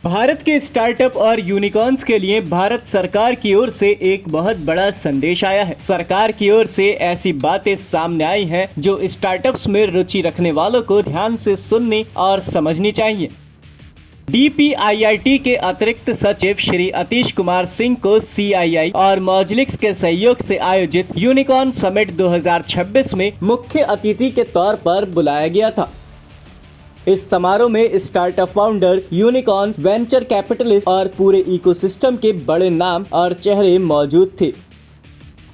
भारत के स्टार्टअप और यूनिकॉर्न्स के लिए भारत सरकार की ओर से एक बहुत बड़ा संदेश आया है। सरकार की ओर से ऐसी बातें सामने आई हैं जो स्टार्टअप्स में रुचि रखने वालों को ध्यान से सुननी और समझनी चाहिए। DPIIT के अतिरिक्त सचिव श्री अतीश कुमार सिंह को CII और मॉजलिक्स के सहयोग से आयोजित यूनिकॉर्न समिट 2026 में मुख्य अतिथि के तौर पर बुलाया गया था। इस समारोह में startup founders, unicorns, venture capitalist और पूरे इकोसिस्टम के बड़े नाम और चेहरे मौजूद थे।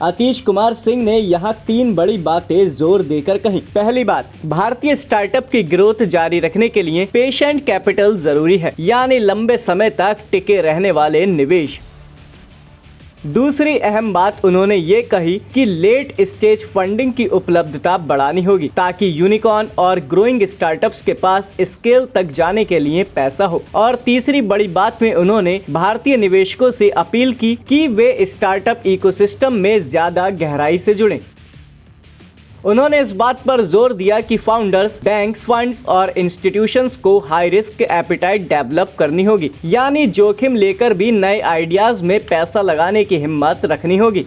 अतीश कुमार सिंह ने यहाँ 3 बड़ी बातें जोर देकर कही। पहली बात, भारतीय स्टार्टअप की ग्रोथ जारी रखने के लिए पेशेंट कैपिटल जरूरी है, यानी लंबे समय तक टिके रहने वाले निवेश। दूसरी अहम बात उन्होंने ये कही कि लेट स्टेज फंडिंग की उपलब्धता बढ़ानी होगी ताकि यूनिकॉर्न और ग्रोइंग स्टार्टअप्स के पास स्केल तक जाने के लिए पैसा हो। और तीसरी बड़ी बात में उन्होंने भारतीय निवेशकों से अपील की कि वे स्टार्टअप इकोसिस्टम में ज्यादा गहराई से जुड़ें। उन्होंने इस बात पर जोर दिया कि फाउंडर्स, बैंक्स, फंड्स और इंस्टीट्यूशंस को हाई रिस्क एपिटाइट डेवलप करनी होगी, यानी जोखिम लेकर भी नए आइडियाज में पैसा लगाने की हिम्मत रखनी होगी।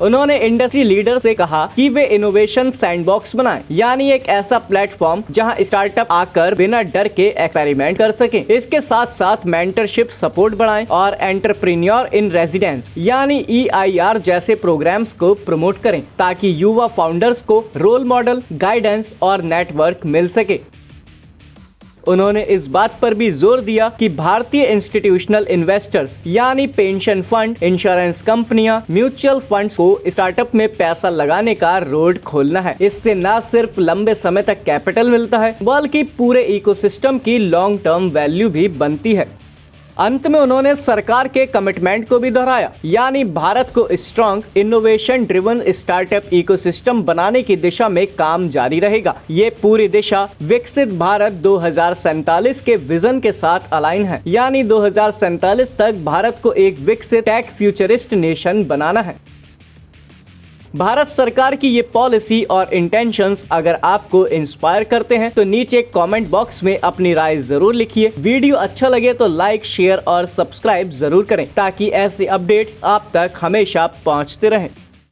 उन्होंने इंडस्ट्री लीडर से कहा कि वे इनोवेशन सैंडबॉक्स बनाएं, यानी एक ऐसा प्लेटफॉर्म जहां स्टार्टअप आकर बिना डर के एक्सपेरिमेंट कर सकें। इसके साथ साथ मेंटरशिप सपोर्ट बढ़ाएं और एंटरप्रेन्योर इन रेजिडेंस यानी EIR जैसे प्रोग्राम्स को प्रमोट करें ताकि युवा फाउंडर्स को रोल मॉडल, गाइडेंस और नेटवर्क मिल सके। उन्होंने इस बात पर भी जोर दिया कि भारतीय इंस्टीट्यूशनल इन्वेस्टर्स यानी पेंशन फंड, इंश्योरेंस कंपनियां, म्यूचुअल फंड्स को स्टार्टअप में पैसा लगाने का रोड खोलना है। इससे न सिर्फ लंबे समय तक कैपिटल मिलता है बल्कि पूरे इकोसिस्टम की लॉन्ग टर्म वैल्यू भी बनती है। अंत में उन्होंने सरकार के कमिटमेंट को भी दोहराया, यानी भारत को strong, innovation driven startup ecosystem बनाने की दिशा में काम जारी रहेगा। ये पूरी दिशा विकसित भारत 2047 के विजन के साथ अलाइन है, यानी 2047 तक भारत को एक विकसित टेक फ्यूचरिस्ट नेशन बनाना है। भारत सरकार की ये पॉलिसी और इंटेंशंस अगर आपको इंस्पायर करते हैं तो नीचे कमेंट बॉक्स में अपनी राय जरूर लिखिए। वीडियो अच्छा लगे तो लाइक, शेयर और सब्सक्राइब जरूर करें ताकि ऐसे अपडेट्स आप तक हमेशा पहुंचते रहें।